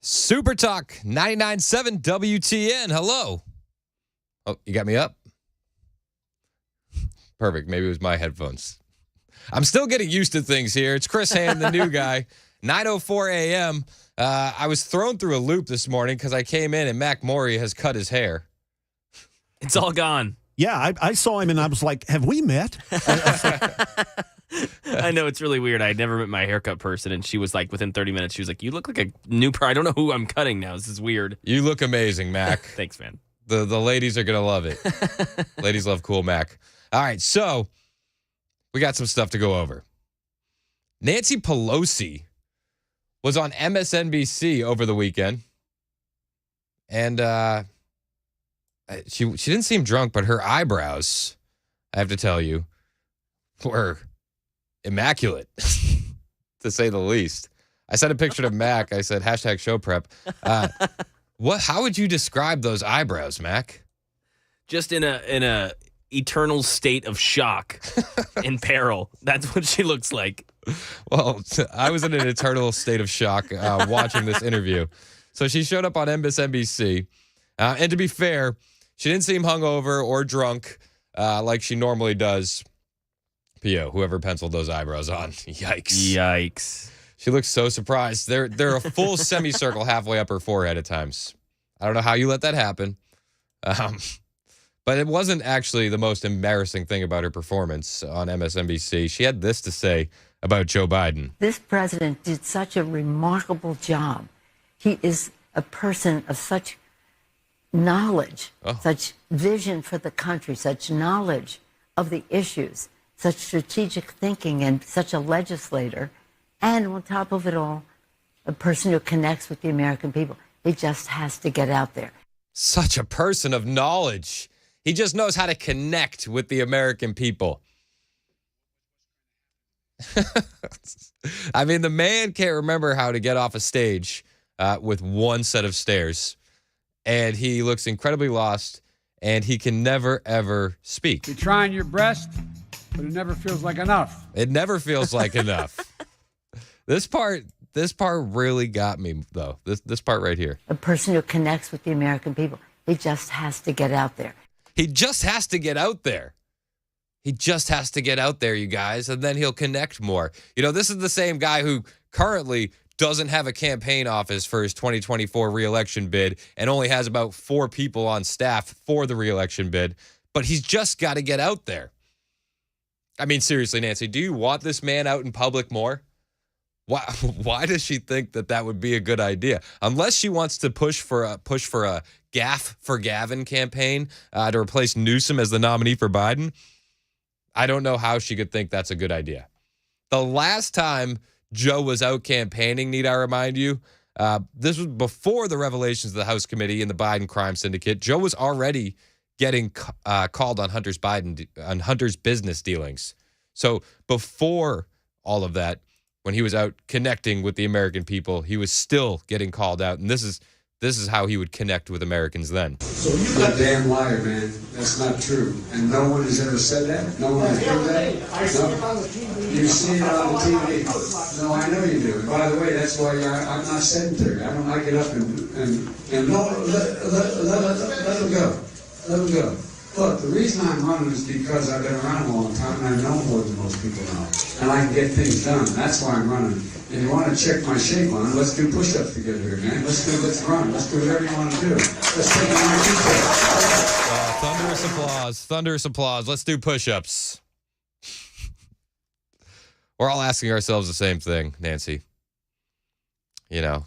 Super Talk 99.7 WTN. Hello. Oh, you got me up? Perfect. Maybe it was my headphones. I'm still getting used to things here. It's Chris Hand, the new guy. 9:04 a.m. I was thrown through a loop this morning because I came in and Mac Maury has cut his hair. It's all gone. Yeah, I saw him and I was like, have we met? I know, it's really weird. I had never met my haircut person, and she was like, within 30 minutes, she was like, you look like a new I don't know who I'm cutting now. This is weird. You look amazing, Mac. Thanks, man. The ladies are going to love it. Ladies love cool Mac. All right, so we got some stuff to go over. Nancy Pelosi was on MSNBC over the weekend, and she didn't seem drunk, but her eyebrows, I have to tell you, were immaculate, to say the least. I sent a picture to Mac. I said, hashtag show prep. How would you describe those eyebrows, Mac? Just in a eternal state of shock and peril. That's what she looks like. Well, I was in an eternal state of shock watching this interview. So she showed up on MSNBC. And to be fair, she didn't seem hungover or drunk like she normally does. P.O., whoever penciled those eyebrows on. Yikes. Yikes. She looks so surprised. They're a full semicircle halfway up her forehead at times. I don't know how you let that happen. But it wasn't actually the most embarrassing thing about her performance on MSNBC. She had this to say about Joe Biden. This president did such a remarkable job. He is a person of such knowledge, such vision for the country, such knowledge of the issues, such strategic thinking, and such a legislator. And on top of it all, a person who connects with the American people. He just has to get out there. Such a person of knowledge. He just knows how to connect with the American people. I mean, the man can't remember how to get off a stage with one set of stairs. And he looks incredibly lost, and he can never, ever speak. You're trying your best, but it never feels like enough. It never feels like enough. This part really got me, though. This part right here. A person who connects with the American people. He just has to get out there. He just has to get out there. He just has to get out there, you guys, and then he'll connect more. You know, this is the same guy who currently doesn't have a campaign office for his 2024 reelection bid and only has about 4 people on staff for the reelection bid, but he's just got to get out there. I mean, seriously, Nancy, do you want this man out in public more? Why does she think that would be a good idea? Unless she wants to push for a Gaff for Gavin campaign to replace Newsom as the nominee for Biden, I don't know how she could think that's a good idea. The last time Joe was out campaigning, need I remind you, this was before the revelations of the House Committee and the Biden crime syndicate. Joe was already getting called on Hunter's business dealings. So before all of that, when he was out connecting with the American people, he was still getting called out, and this is how he would connect with Americans then. So you're a damn liar, man. That's not true. And no one has ever said that? No one has heard that? I see it on the TV. You see it on the TV. No, I know you do. And by the way, that's why I'm not sedentary. I get up and no, let him go. Let him go. Look, the reason I'm running is because I've been around a long time and I know more than most people know. And I can get things done. That's why I'm running. And you want to check my shape on it, let's do push-ups together here, man. Let's run. Let's do whatever you want to do. Let's take it on detail. Thunderous applause. Thunderous applause. Let's do push-ups. We're all asking ourselves the same thing, Nancy. You know,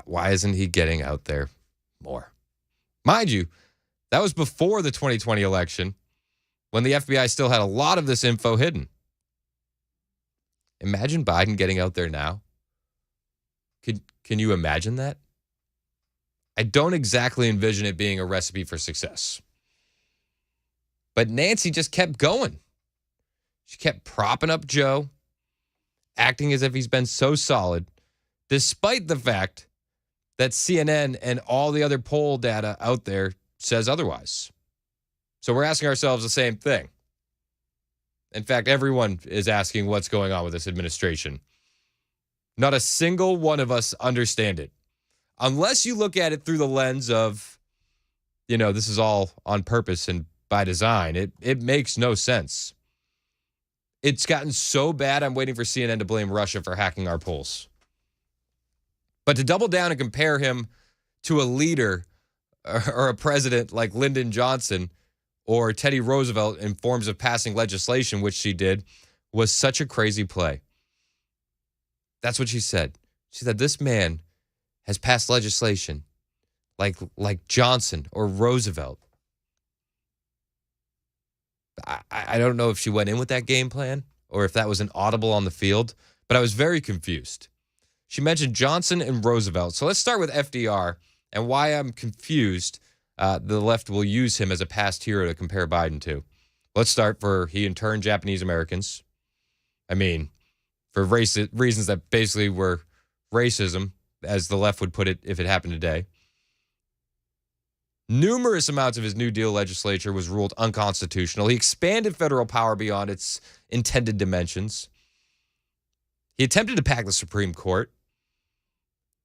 why isn't he getting out there more? Mind you, that was before the 2020 election when the FBI still had a lot of this info hidden. Imagine Biden getting out there now. Can you imagine that? I don't exactly envision it being a recipe for success. But Nancy just kept going. She kept propping up Joe, acting as if he's been so solid, despite the fact that CNN and all the other poll data out there says otherwise. So we're asking ourselves the same thing. In fact, everyone is asking what's going on with this administration. Not a single one of us understand it. unless you look at it through the lens of, this is all on purpose and by design, it makes no sense. It's gotten so bad, I'm waiting for CNN to blame Russia for hacking our polls. But to double down and compare him to a leader or a president like Lyndon Johnson or Teddy Roosevelt in forms of passing legislation, which she did, was such a crazy play. That's what she said. She said, this man has passed legislation like Johnson or Roosevelt. I don't know if she went in with that game plan or if that was an audible on the field, but I was very confused. She mentioned Johnson and Roosevelt. So let's start with FDR and why I'm confused the left will use him as a past hero to compare Biden to. Let's start for he interned Japanese Americans. I mean, for reasons that basically were racism, as the left would put it if it happened today. Numerous amounts of his New Deal legislature was ruled unconstitutional. He expanded federal power beyond its intended dimensions. He attempted to pack the Supreme Court.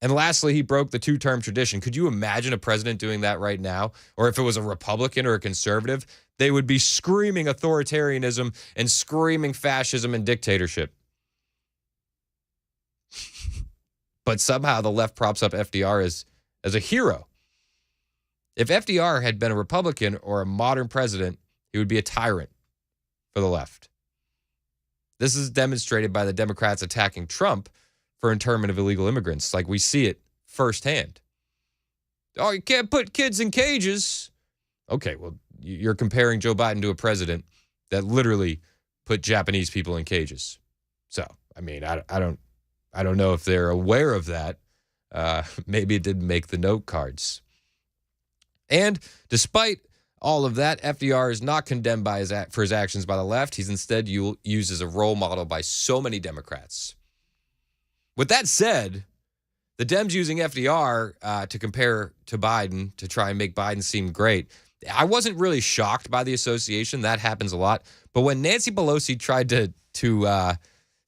And lastly, he broke the two-term tradition. Could you imagine a president doing that right now? Or if it was a Republican or a conservative, they would be screaming authoritarianism and screaming fascism and dictatorship. But somehow the left props up FDR as a hero. If FDR had been a Republican or a modern president, he would be a tyrant for the left. This is demonstrated by the Democrats attacking Trump for internment of illegal immigrants. Like we see it firsthand. Oh, you can't put kids in cages. Okay, well, you're comparing Joe Biden to a president that literally put Japanese people in cages. So, I mean, I don't know if they're aware of that. Maybe it didn't make the note cards. And despite all of that, FDR is not condemned for his actions by the left. He's instead used as a role model by so many Democrats. With that said, the Dems using FDR to compare to Biden to try and make Biden seem great, I wasn't really shocked by the association. That happens a lot. But when Nancy Pelosi tried to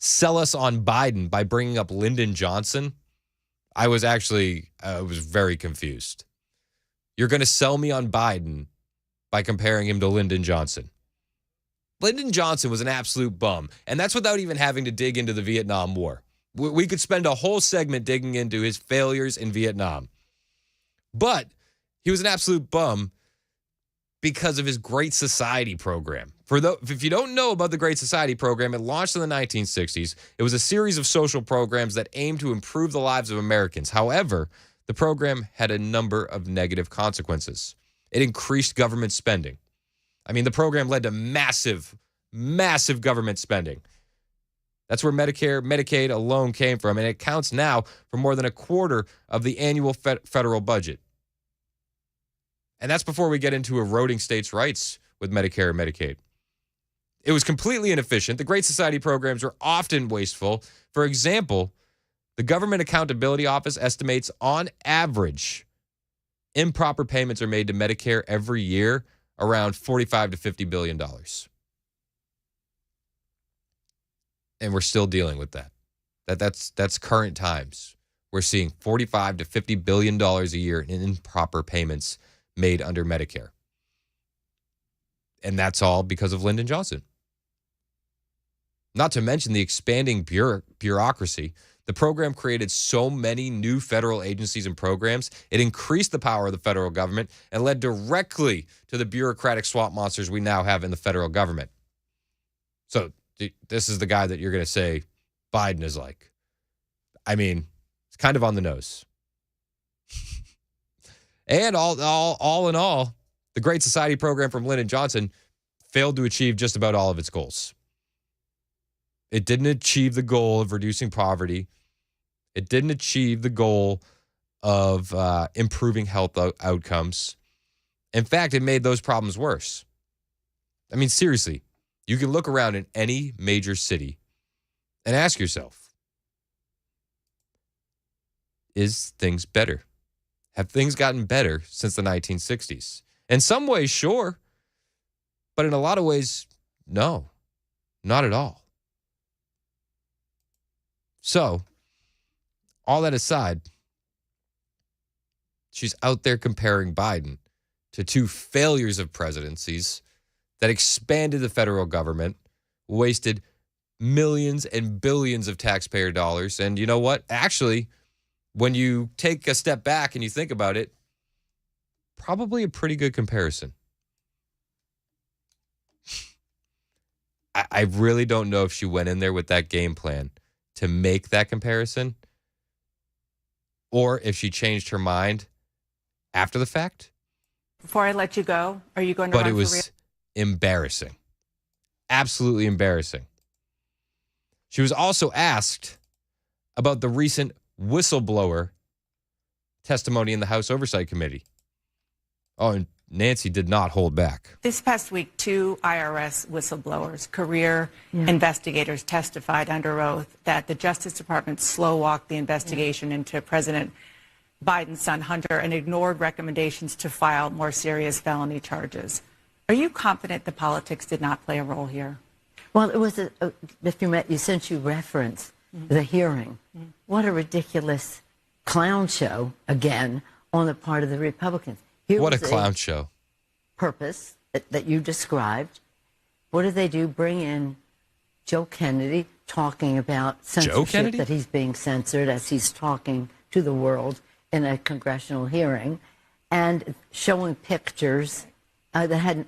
sell us on Biden by bringing up Lyndon Johnson, I was very confused. You're going to sell me on Biden by comparing him to Lyndon Johnson. Lyndon Johnson was an absolute bum, and that's without even having to dig into the Vietnam War. We could spend a whole segment digging into his failures in Vietnam. But he was an absolute bum because of his Great Society program. If you don't know about the Great Society program, it launched in the 1960s. It was a series of social programs that aimed to improve the lives of Americans. However, the program had a number of negative consequences. It increased government spending. I mean, the program led to massive, massive government spending. That's where Medicare, Medicaid alone came from, and it counts now for more than a quarter of the annual federal budget. And that's before we get into eroding states' rights with Medicare and Medicaid. It was completely inefficient. The Great Society programs were often wasteful. For example, the Government Accountability Office estimates on average improper payments are made to Medicare every year around $45 to $50 billion. And we're still dealing with that. That's current times. We're seeing $45 to $50 billion a year in improper payments made under Medicare. And that's all because of Lyndon Johnson. Not to mention the expanding bureaucracy. The program created so many new federal agencies and programs, it increased the power of the federal government and led directly to the bureaucratic swamp monsters we now have in the federal government. So this is the guy that you're going to say Biden is like. I mean, it's kind of on the nose. And all in all, the Great Society program from Lyndon Johnson failed to achieve just about all of its goals. It didn't achieve the goal of reducing poverty. It didn't achieve the goal of improving health outcomes. In fact, it made those problems worse. I mean, seriously, you can look around in any major city and ask yourself, is things better? Have things gotten better since the 1960s? In some ways, sure. But in a lot of ways, no, not at all. So, all that aside, She's out there comparing Biden to two failures of presidencies that expanded the federal government, wasted millions and billions of taxpayer dollars. And you know what? Actually, when you take a step back and you think about it, probably a pretty good comparison. I really don't know if she went in there with that game plan to make that comparison or if she changed her mind after the fact. Before I let you go, are you going to But run it for was embarrassing. Absolutely embarrassing. She was also asked about the recent whistleblower testimony in the House Oversight Committee. Oh, and Nancy did not hold back. This past week, 2 IRS whistleblowers, career investigators, testified under oath that the Justice Department slow-walked the investigation into President Biden's son, Hunter, and ignored recommendations to file more serious felony charges. Are you confident the politics did not play a role here? Well, it was, since you referenced the hearing, what a ridiculous clown show, again, on the part of the Republicans. Here What a was clown show. Purpose that you described. What did they do? Bring in Joe Kennedy talking about censorship, that he's being censored as he's talking to the world in a congressional hearing, and showing pictures that had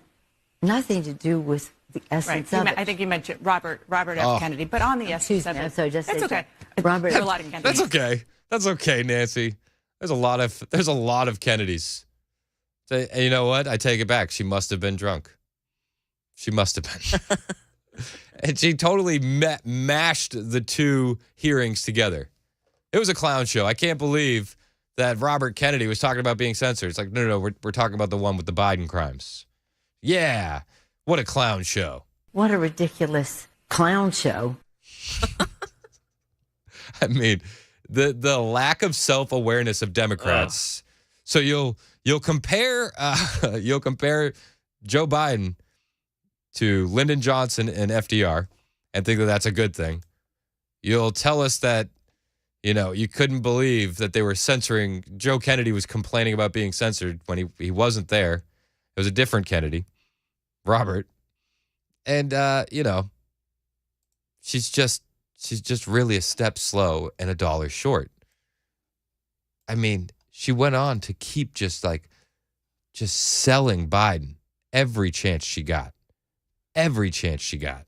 nothing to do with the essence of it. I think you mentioned Robert F. Kennedy, but on the essence of it, that's okay. Robert. That's okay. That's okay, Nancy. There's a lot of Kennedys. So, and you know what? I take it back. She must have been drunk. She must have been. And she totally mashed the two hearings together. It was a clown show. I can't believe that Robert Kennedy was talking about being censored. It's like, no, we're talking about the one with the Biden crimes. Yeah. What a clown show. What a ridiculous clown show. I mean, the lack of self-awareness of Democrats. So you'll compare Joe Biden to Lyndon Johnson and FDR and think that that's a good thing. You'll tell us that, you couldn't believe that they were censoring. Joe Kennedy was complaining about being censored when he wasn't there. It was a different Kennedy, Robert. And, she's just really a step slow and a dollar short. I mean, she went on to keep just selling Biden every chance she got. Every chance she got.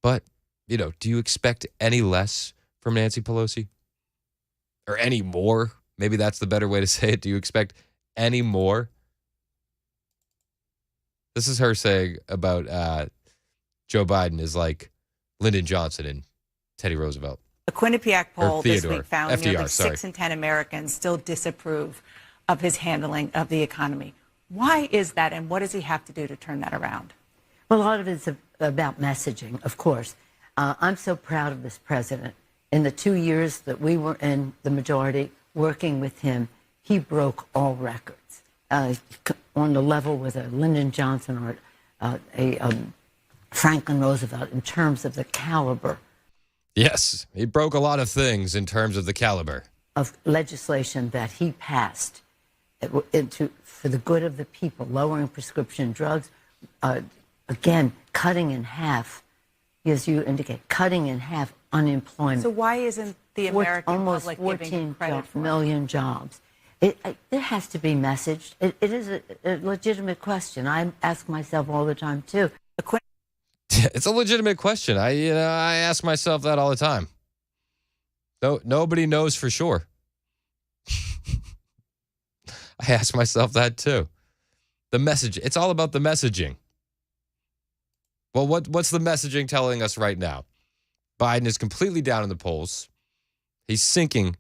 But, do you expect any less from Nancy Pelosi? Or any more? Maybe that's the better way to say it. Do you expect any more? This is her saying about Joe Biden is like Lyndon Johnson and Teddy Roosevelt. A Quinnipiac poll this week found FDR, nearly 6 in 10 Americans still disapprove of his handling of the economy. Why is that, and what does he have to do to turn that around? Well, a lot of it's about messaging, of course. I'm so proud of this president. In the 2 years that we were in the majority working with him, he broke all records on the level with a Lyndon Johnson or a Franklin Roosevelt in terms of the caliber. Yes, he broke a lot of things in terms of the caliber of legislation that he passed for the good of the people, lowering prescription drugs, again, cutting in half, as you indicate, cutting in half unemployment. So why isn't the American public giving credit for 14 million jobs? It has to be messaged. It is a legitimate question. I ask myself all the time, too. It's a legitimate question. I ask myself that all the time. Nobody knows for sure. I ask myself that too. The message. It's all about the messaging. Well, what's the messaging telling us right now? Biden is completely down in the polls. He's sinking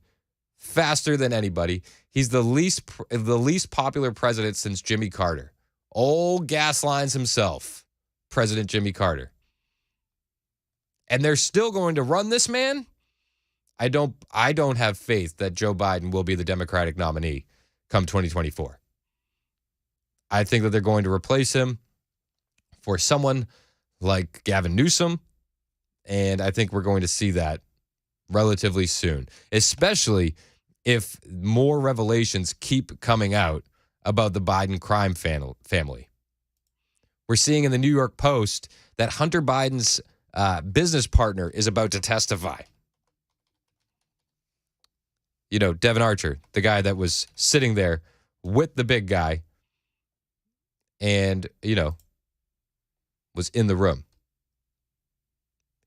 faster than anybody. He's the least popular president since Jimmy Carter. Old gas lines himself. President Jimmy Carter. And they're still going to run this man? I don't have faith that Joe Biden will be the Democratic nominee come 2024. I think that they're going to replace him for someone like Gavin Newsom, and I think we're going to see that relatively soon, especially if more revelations keep coming out about the Biden crime family. We're seeing in the New York Post that Hunter Biden's business partner is about to testify. You know, Devin Archer, the guy that was sitting there with the big guy and, you know, was in the room.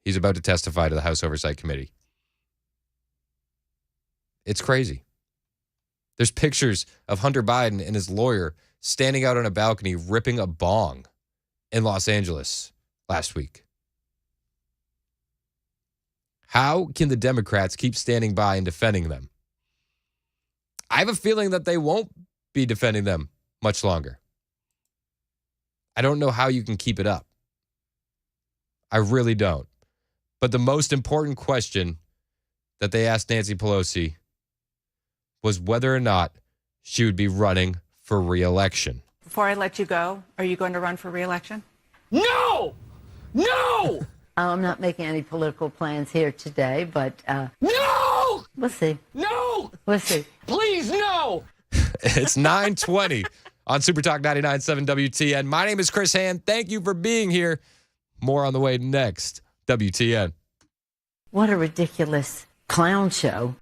He's about to testify to the House Oversight Committee. It's crazy. There's pictures of Hunter Biden and his lawyer standing out on a balcony ripping a bong in Los Angeles last week. How can the Democrats keep standing by and defending them? I have a feeling that they won't be defending them much longer. I don't know how you can keep it up. I really don't. But the most important question that they asked Nancy Pelosi was whether or not she would be running for re-election. Before I let you go, are you going to run for re-election? No! No! I'm not making any political plans here today, but No! we'll see. No! We'll see. Please, no! It's 9:20 on Super Talk 99.7 WTN. My name is Chris Hand. Thank you for being here. More on the way next. WTN. What a ridiculous clown show.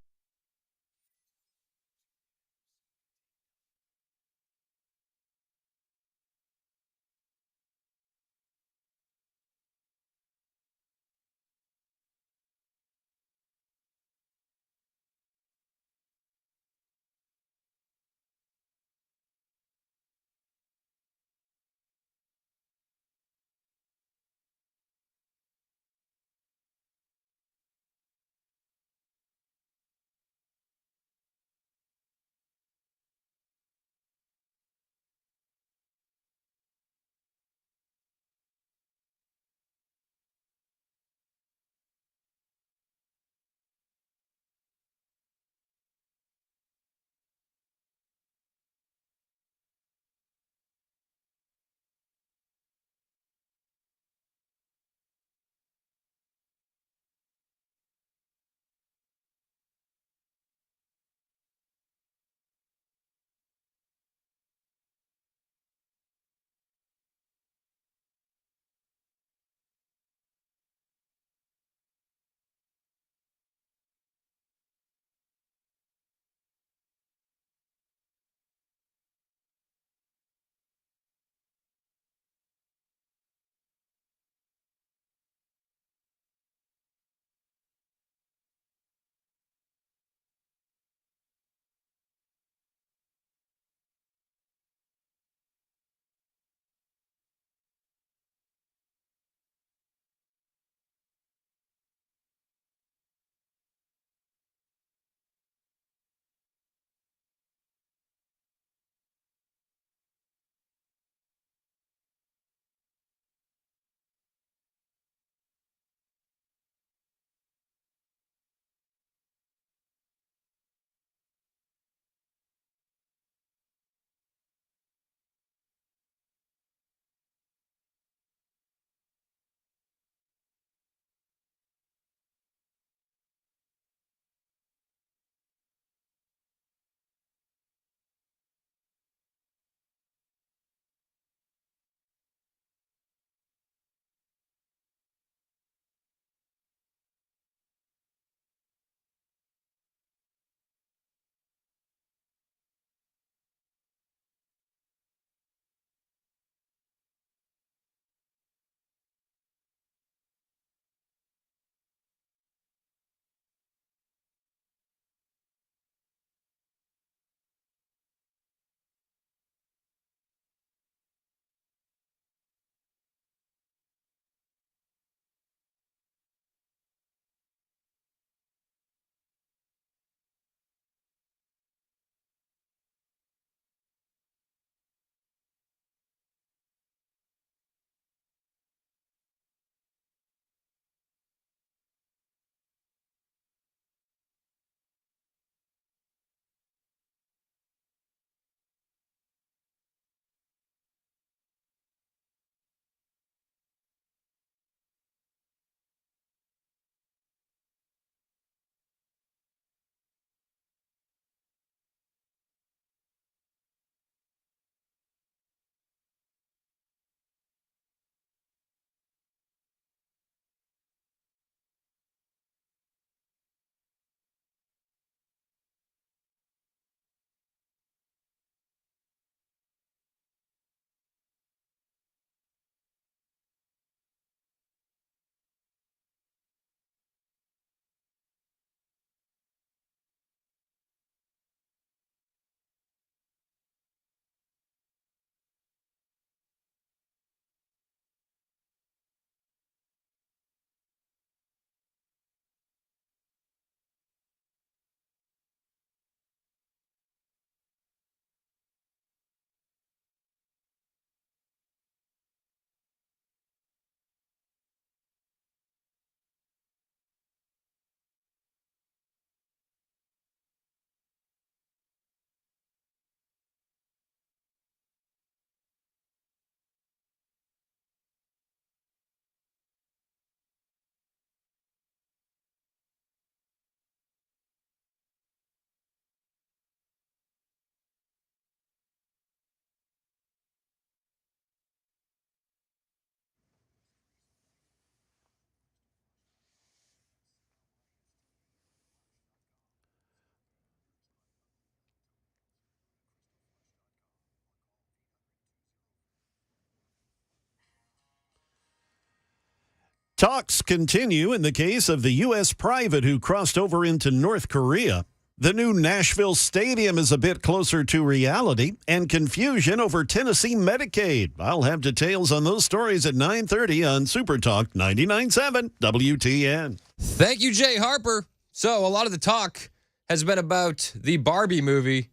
Talks continue in the case of the U.S. private who crossed over into North Korea. The new Nashville stadium is a bit closer to reality, and confusion over Tennessee Medicaid. I'll have details on those stories at 9:30 on Super Talk 99.7 WTN. Thank you, Jay Harper. So a lot of the talk has been about the Barbie movie,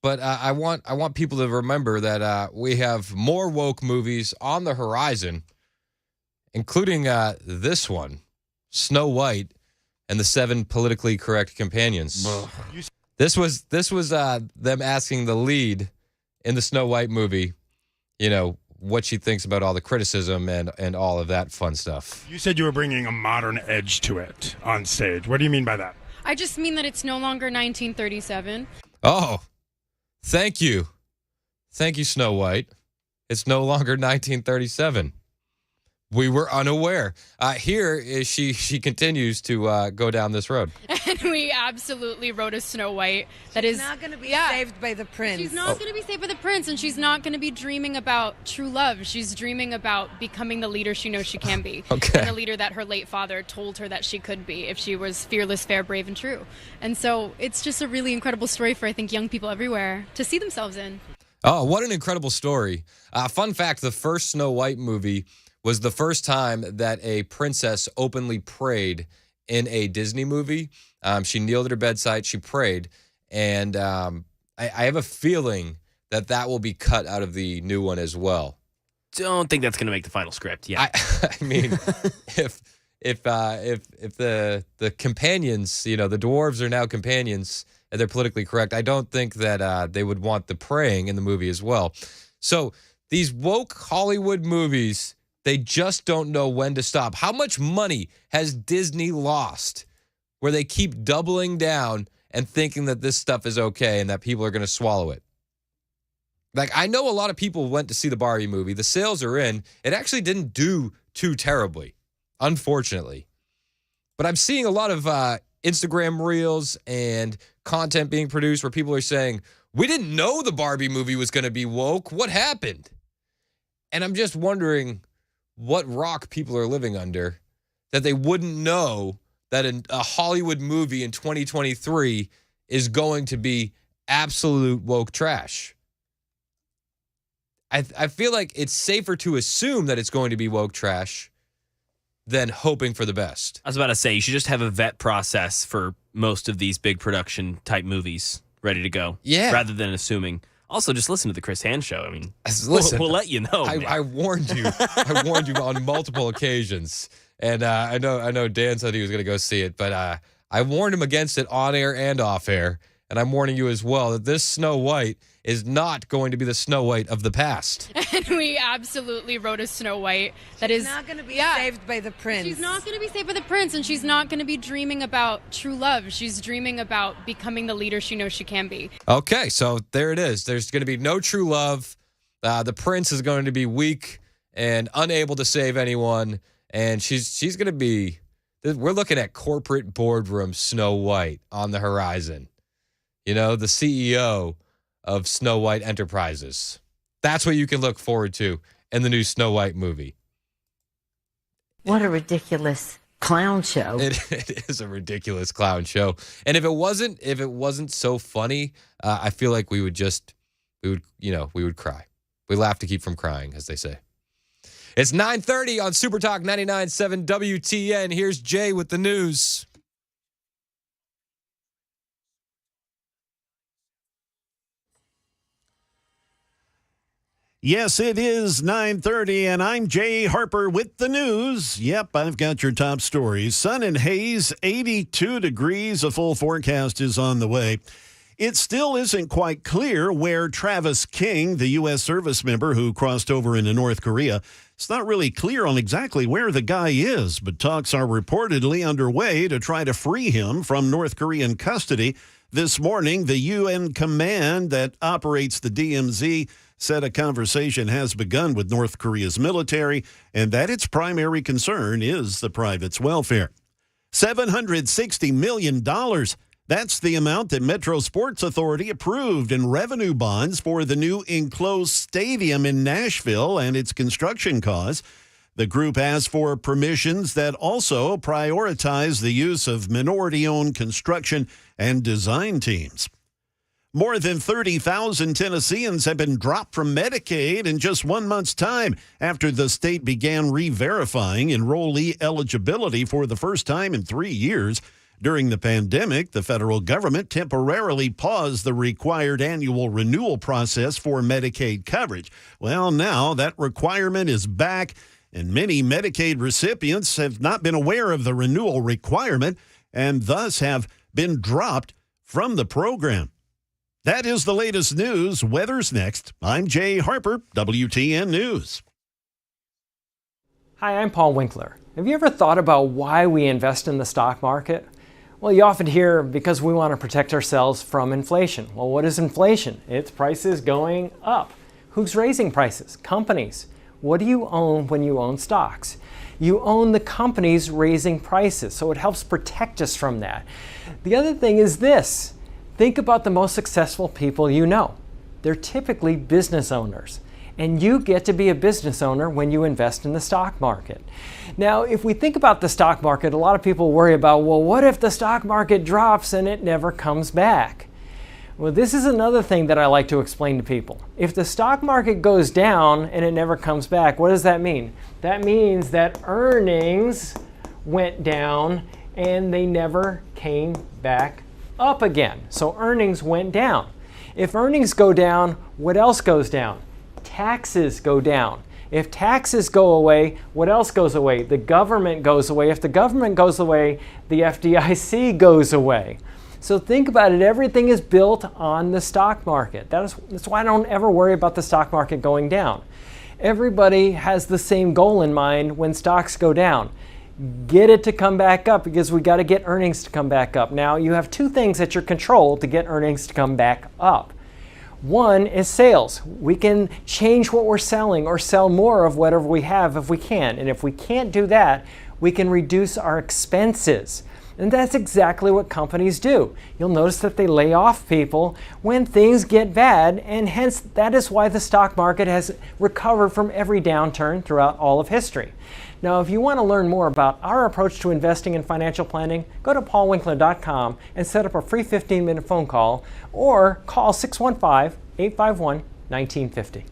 but I want people to remember that we have more woke movies on the horizon, including this one, Snow White and the 7 politically correct companions. This was them asking the lead in the Snow White movie, what she thinks about all the criticism and all of that fun stuff. You said you were bringing a modern edge to it on stage. What do you mean by that? I just mean that it's no longer 1937. Oh, thank you. Thank you, Snow White. It's no longer 1937. We were unaware. Here is she continues to go down this road. And we absolutely wrote a Snow White that She's is not going to be saved by the prince. She's not going to be saved by the prince, and she's not going to be dreaming about true love. She's dreaming about becoming the leader she knows she can be. Okay. And the leader that her late father told her that she could be if she was fearless, fair, brave, and true. And so it's just a really incredible story for, I think, young people everywhere to see themselves in. Oh, what an incredible story. Fun fact, the first Snow White movie was the first time that a princess openly prayed in a Disney movie. She kneeled at her bedside, she prayed, and I have a feeling that will be cut out of the new one as well. Don't think that's going to make the final script. Yeah, I mean, if the companions, the dwarves are now companions and they're politically correct, I don't think that they would want the praying in the movie as well. So these woke Hollywood movies, they just don't know when to stop. How much money has Disney lost where they keep doubling down and thinking that this stuff is okay and that people are going to swallow it? Like, I know a lot of people went to see the Barbie movie. The sales are in. It actually didn't do too terribly, unfortunately. But I'm seeing a lot of Instagram reels and content being produced where people are saying, we didn't know the Barbie movie was going to be woke. What happened? And I'm just wondering what rock people are living under that they wouldn't know that a Hollywood movie in 2023 is going to be absolute woke trash. I feel like it's safer to assume that it's going to be woke trash than hoping for the best. I was about to say, you should just have a vet process for most of these big production type movies ready to go. Yeah. Rather than assuming. Also, just listen to the Chris Hand show. I mean, Listen, we'll let you know. I warned you. I warned you on multiple occasions. And I know Dan said he was going to go see it, but I warned him against it on air and off air. And I'm warning you as well that this Snow White is not going to be the Snow White of the past. And we absolutely wrote a Snow White that is not going to be saved by the prince. She's not going to be saved by the prince, and she's not going to be dreaming about true love. She's dreaming about becoming the leader she knows she can be. Okay, so there it is. There's going to be no true love. The prince is going to be weak and unable to save anyone, and she's going to be. We're looking at corporate boardroom Snow White on the horizon. The CEO of Snow White Enterprises. That's what you can look forward to in the new Snow White movie. What a ridiculous clown show. It is a ridiculous clown show. And if it wasn't so funny, I feel like we would cry. We laugh to keep from crying, as they say. It's 9:30 on Super Talk 99.7 WTN. Here's Jay with the news. Yes, it is 9:30, and I'm Jay Harper with the news. Yep, I've got your top stories. Sun and haze, 82 degrees. A full forecast is on the way. It still isn't quite clear where Travis King, the U.S. service member who crossed over into North Korea, it's not really clear on exactly where the guy is, but talks are reportedly underway to try to free him from North Korean custody. This morning, the UN command that operates the DMZ said a conversation has begun with North Korea's military and that its primary concern is the private's welfare. $760 million. That's the amount that Metro Sports Authority approved in revenue bonds for the new enclosed stadium in Nashville and its construction costs. The group asked for permissions that also prioritize the use of minority-owned construction and design teams. More than 30,000 Tennesseans have been dropped from Medicaid in just 1 month's time after the state began re-verifying enrollee eligibility for the first time in 3 years. During the pandemic, the federal government temporarily paused the required annual renewal process for Medicaid coverage. Well, now that requirement is back, and many Medicaid recipients have not been aware of the renewal requirement and thus have been dropped from the program. That is the latest news. Weather's next. I'm Jay Harper, WTN News. Hi, I'm Paul Winkler. Have you ever thought about why we invest in the stock market? Well, you often hear because we want to protect ourselves from inflation. Well, what is inflation? It's prices going up. Who's raising prices? Companies. What do you own when you own stocks? You own the companies raising prices, so it helps protect us from that. The other thing is this. Think about the most successful people you know. They're typically business owners. And you get to be a business owner when you invest in the stock market. Now, if we think about the stock market, a lot of people worry about, well, what if the stock market drops and it never comes back? Well, this is another thing that I like to explain to people. If the stock market goes down and it never comes back, what does that mean? That means that earnings went down and they never came back up again. So earnings went down. If earnings go down, what else goes down? Taxes go down. If taxes go away, what else goes away? The government goes away. If the government goes away, the FDIC goes away. So think about it. Everything is built on the stock market. That's why I don't ever worry about the stock market going down. Everybody has the same goal in mind when stocks go down. Get it to come back up because we got to get earnings to come back up. Now, you have two things at your control to get earnings to come back up. One is sales. We can change what we're selling or sell more of whatever we have if we can. And if we can't do that, we can reduce our expenses. And that's exactly what companies do. You'll notice that they lay off people when things get bad, and hence that is why the stock market has recovered from every downturn throughout all of history. Now, if you want to learn more about our approach to investing in financial planning, go to paulwinkler.com and set up a free 15-minute phone call or call 615-851-1950.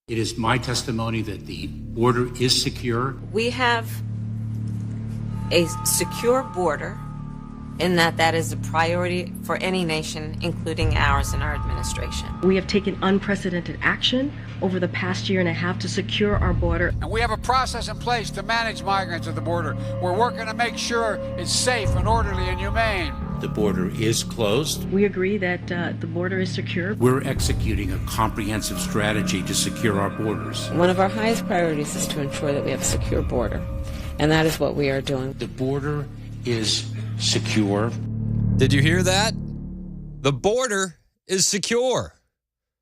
It is my testimony that the border is secure. We have a secure border in that is a priority for any nation, including ours and our administration. We have taken unprecedented action over the past year and a half to secure our border. And we have a process in place to manage migrants at the border. We're working to make sure it's safe and orderly and humane. The border is closed. We agree that the border is secure. We're executing a comprehensive strategy to secure our borders. One of our highest priorities is to ensure that we have a secure border, and that is what we are doing. The border is secure. Did you hear that? The border is secure.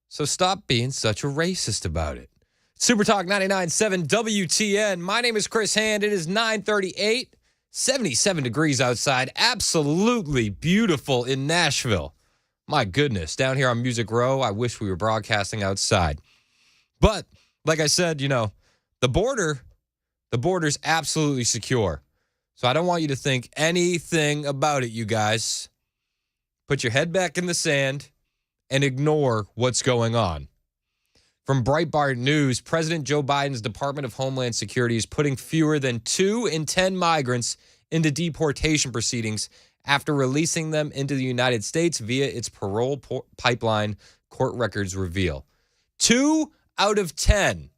So stop being such a racist about it. Super Talk 99.7 WTN. My name is Chris Hand. It is 9:38, 77 degrees outside. Absolutely beautiful in Nashville. My goodness, down here on Music Row, I wish we were broadcasting outside. But like I said, the border's absolutely secure. So I don't want you to think anything about it, you guys. Put your head back in the sand and ignore what's going on. From Breitbart News, President Joe Biden's Department of Homeland Security is putting fewer than 2 in 10 migrants into deportation proceedings after releasing them into the United States via its parole pipeline, court records reveal. 2 out of 10.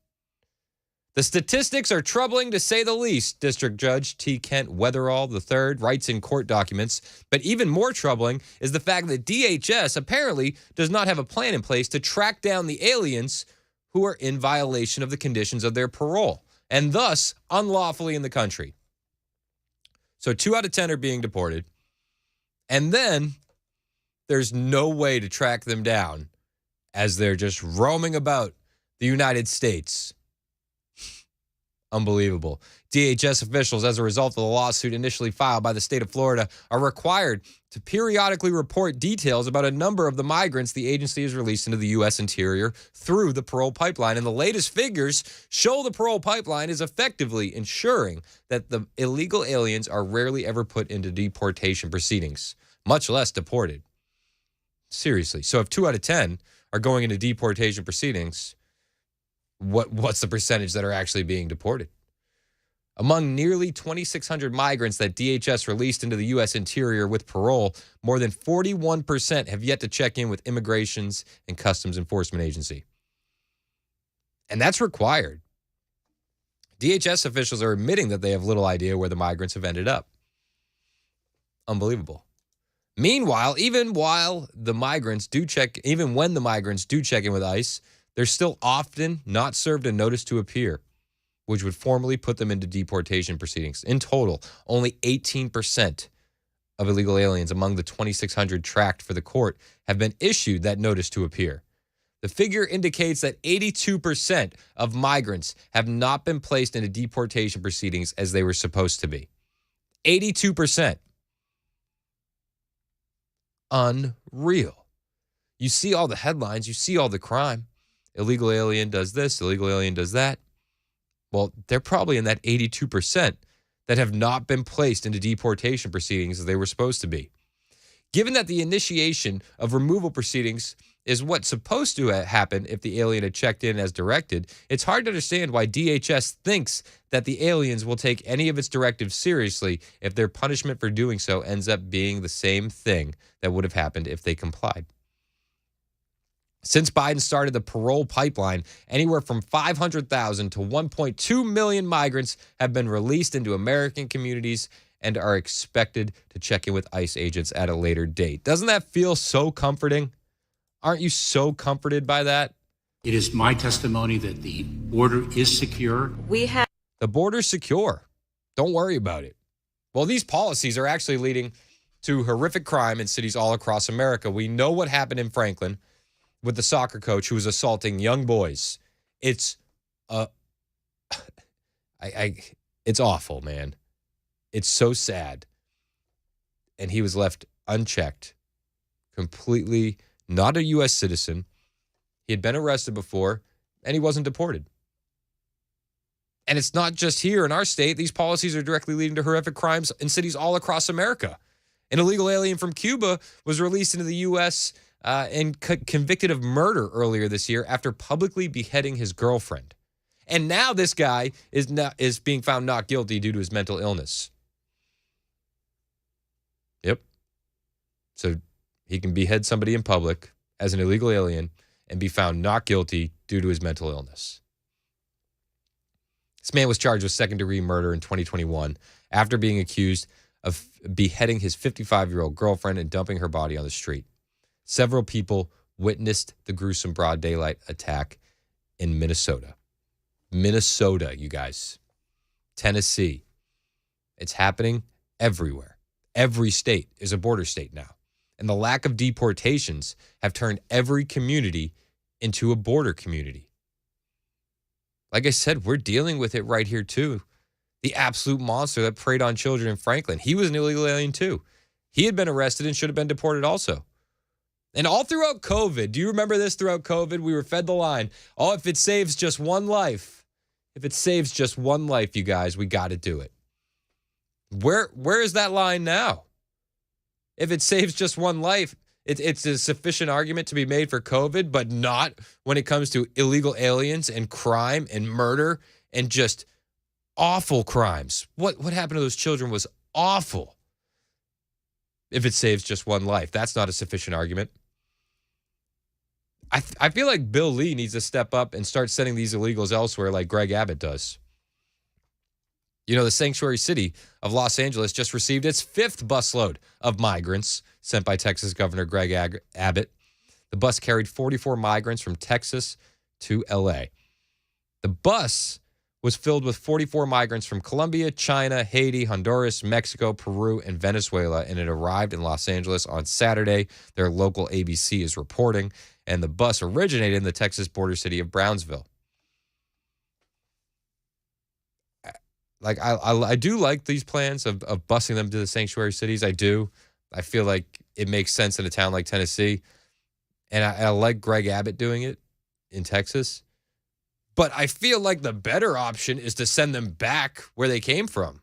The statistics are troubling to say the least, District Judge T. Kent Weatherall III writes in court documents. But even more troubling is the fact that DHS apparently does not have a plan in place to track down the aliens who are in violation of the conditions of their parole and thus unlawfully in the country. So 2 out of 10 are being deported. And then there's no way to track them down as they're just roaming about the United States. Unbelievable. DHS officials, as a result of the lawsuit initially filed by the state of Florida, are required to periodically report details about a number of the migrants the agency has released into the U.S. interior through the parole pipeline. And the latest figures show the parole pipeline is effectively ensuring that the illegal aliens are rarely ever put into deportation proceedings, much less deported. Seriously. So if 2 out of 10 are going into deportation proceedings, what's the percentage that are actually being deported? Among nearly 2,600 migrants that DHS released into the U.S. interior with parole, more than 41% have yet to check in with Immigrations and Customs Enforcement Agency. And that's required. DHS officials are admitting that they have little idea where the migrants have ended up. Unbelievable. Meanwhile, even when the migrants do check in with ICE, they're still often not served a notice to appear, which would formally put them into deportation proceedings. In total, only 18% of illegal aliens among the 2,600 tracked for the court have been issued that notice to appear. The figure indicates that 82% of migrants have not been placed into deportation proceedings as they were supposed to be. 82%. Unreal. You see all the headlines, you see all the crime. Illegal alien does this, illegal alien does that. Well, they're probably in that 82% that have not been placed into deportation proceedings as they were supposed to be. Given that the initiation of removal proceedings is what's supposed to happen if the alien had checked in as directed, it's hard to understand why DHS thinks that the aliens will take any of its directives seriously if their punishment for doing so ends up being the same thing that would have happened if they complied. Since Biden started the parole pipeline, anywhere from 500,000 to 1.2 million migrants have been released into American communities and are expected to check in with ICE agents at a later date. Doesn't that feel so comforting? Aren't you so comforted by that? It is my testimony that the border is secure. The border's secure. Don't worry about it. Well, these policies are actually leading to horrific crime in cities all across America. We know what happened in Franklin with the soccer coach who was assaulting young boys. It's it's awful, man. It's so sad. And he was left unchecked, completely not a U.S. citizen. He had been arrested before, and he wasn't deported. And it's not just here in our state. These policies are directly leading to horrific crimes in cities all across America. An illegal alien from Cuba was released into the U.S. and convicted of murder earlier this year after publicly beheading his girlfriend. And now this guy is being found not guilty due to his mental illness. Yep. So he can behead somebody in public as an illegal alien and be found not guilty due to his mental illness. This man was charged with second-degree murder in 2021 after being accused of beheading his 55-year-old girlfriend and dumping her body on the street. Several people witnessed the gruesome broad daylight attack in Minnesota. Minnesota, you guys. Tennessee. It's happening everywhere. Every state is a border state now. And the lack of deportations have turned every community into a border community. Like I said, we're dealing with it right here too. The absolute monster that preyed on children in Franklin. He was an illegal alien too. He had been arrested and should have been deported also. And all throughout COVID, do you remember this throughout COVID? We were fed the line, oh, if it saves just one life, if it saves just one life, you guys, we got to do it. Where is that line now? If it saves just one life, it's a sufficient argument to be made for COVID, but not when it comes to illegal aliens and crime and murder and just awful crimes. What happened to those children was awful. If it saves just one life, that's not a sufficient argument. I feel like Bill Lee needs to step up and start sending these illegals elsewhere like Greg Abbott does. You know, the sanctuary city of Los Angeles just received its 5th busload of migrants sent by Texas Governor Greg Abbott. The bus carried 44 migrants from Texas to L.A. The bus was filled with 44 migrants from Colombia, China, Haiti, Honduras, Mexico, Peru, and Venezuela, and it arrived in Los Angeles on Saturday. Their local ABC is reporting, and the bus originated in the Texas border city of Brownsville. Like I do like these plans of busing them to the sanctuary cities. I do. I feel like it makes sense in a town like Tennessee. And I like Greg Abbott doing it in Texas. But I feel like the better option is to send them back where they came from,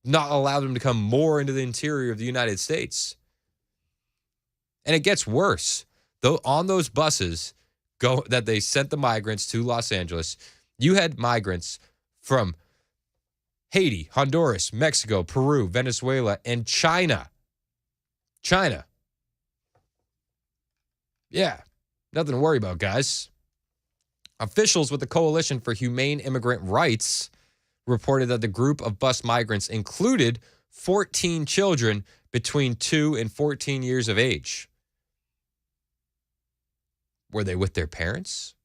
not allow them to come more into the interior of the United States. And it gets worse. Though on those buses that they sent the migrants to Los Angeles, you had migrants from Haiti, Honduras, Mexico, Peru, Venezuela, and China. China. Yeah, nothing to worry about, guys. Officials with the Coalition for Humane Immigrant Rights reported that the group of bus migrants included 14 children between 2 and 14 years of age. Were they with their parents?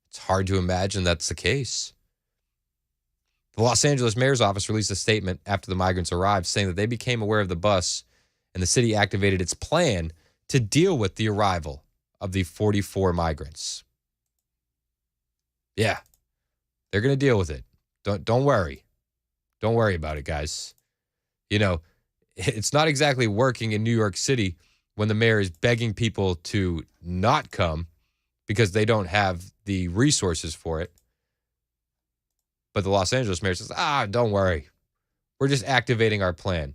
It's hard to imagine that's the case. The Los Angeles mayor's office released a statement after the migrants arrived saying that they became aware of the bus and the city activated its plan to deal with the arrival of the 44 migrants. Yeah, they're going to deal with it. Don't worry. Don't worry about it, guys. You know, it's not exactly working in New York City when the mayor is begging people to not come because they don't have the resources for it. But the Los Angeles mayor says, don't worry. We're just activating our plan.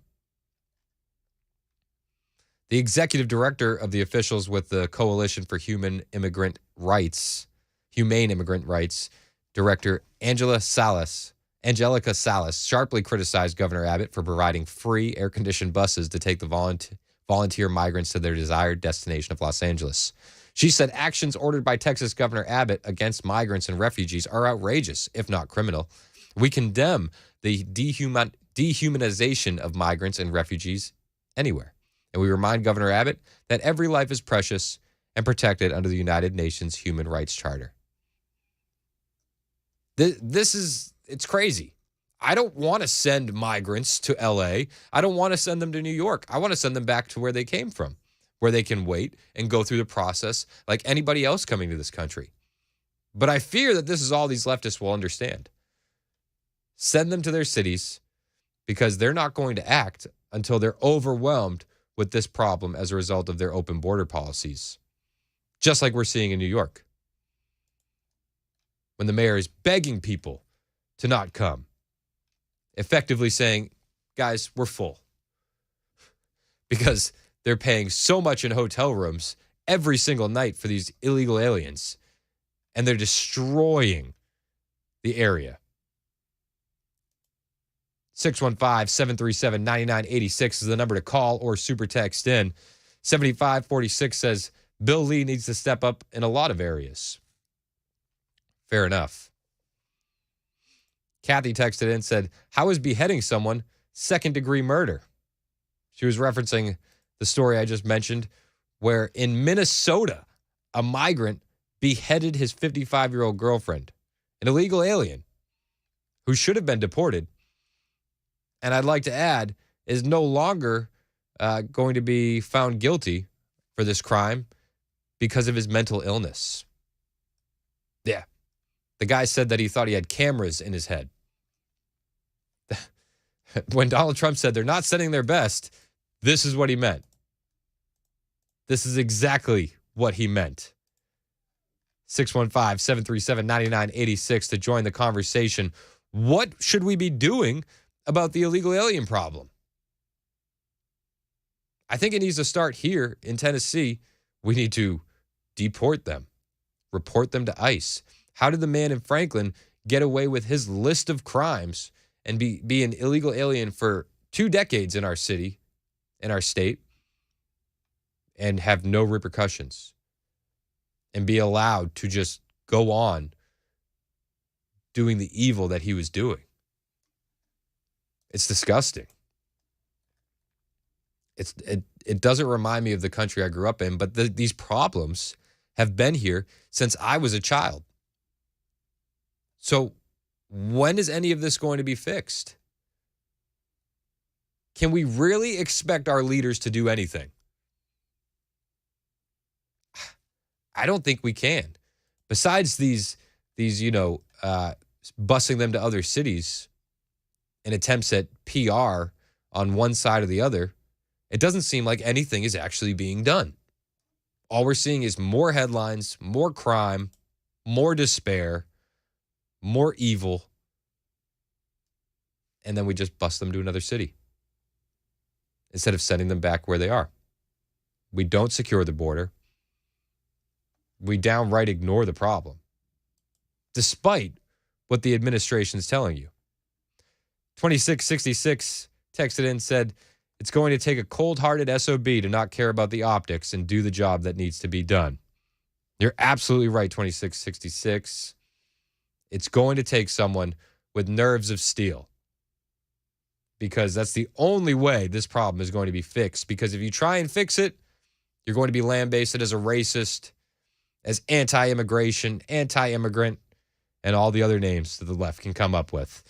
The executive director of the officials with the Coalition for Humane Immigrant Rights, Director Angelica Salas, sharply criticized Governor Abbott for providing free air-conditioned buses to take the volunteer migrants to their desired destination of Los Angeles. She said actions ordered by Texas Governor Abbott against migrants and refugees are outrageous, if not criminal. We condemn the dehumanization of migrants and refugees anywhere. And we remind Governor Abbott that every life is precious and protected under the United Nations Human Rights Charter. It's crazy. I don't want to send migrants to LA. I don't want to send them to New York. I want to send them back to where they came from, where they can wait and go through the process like anybody else coming to this country. But I fear that this is all these leftists will understand. Send them to their cities because they're not going to act until they're overwhelmed with this problem as a result of their open border policies, just like we're seeing in New York. When the mayor is begging people to not come, effectively saying, guys, we're full. Because they're paying so much in hotel rooms every single night for these illegal aliens, and they're destroying the area. 615-737-9986 is the number to call or super text in. 7546 says Bill Lee needs to step up in a lot of areas. Fair enough. Kathy texted in and said, how is beheading someone second-degree murder? She was referencing the story I just mentioned, where in Minnesota, a migrant beheaded his 55-year-old girlfriend, an illegal alien who should have been deported, and I'd like to add, is no longer going to be found guilty for this crime because of his mental illness. Yeah. The guy said that he thought he had cameras in his head. When Donald Trump said they're not sending their best, this is what he meant. This is exactly what he meant. 615-737-9986 to join the conversation. What should we be doing about the illegal alien problem? I think it needs to start here in Tennessee. We need to deport them, report them to ICE. How did the man in Franklin get away with his list of crimes and be an illegal alien for 2 decades in our city, in our state, and have no repercussions and be allowed to just go on doing the evil that he was doing? It's disgusting. It doesn't remind me of the country I grew up in, but these problems have been here since I was a child. So when is any of this going to be fixed? Can we really expect our leaders to do anything? I don't think we can. Besides these busing them to other cities and attempts at PR on one side or the other, it doesn't seem like anything is actually being done. All we're seeing is more headlines, more crime, more despair, more evil, and then we just bust them to another city instead of sending them back where they are. We don't secure the border. We downright ignore the problem, despite what the administration is telling you. 2666 texted in and said, it's going to take a cold-hearted SOB to not care about the optics and do the job that needs to be done. You're absolutely right, 2666. It's going to take someone with nerves of steel, because that's the only way this problem is going to be fixed. Because if you try and fix it, you're going to be lambasted as a racist, as anti-immigration, anti-immigrant, and all the other names that the left can come up with.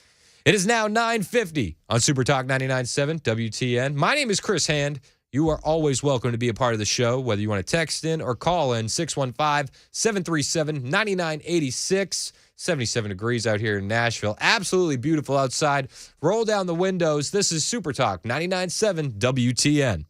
It is now 9:50 on Super Talk 99.7 WTN. My name is Chris Hand. You are always welcome to be a part of the show, whether you want to text in or call in 615-737-9986. 77 degrees out here in Nashville. Absolutely beautiful outside. Roll down the windows. This is Super Talk 99.7 WTN.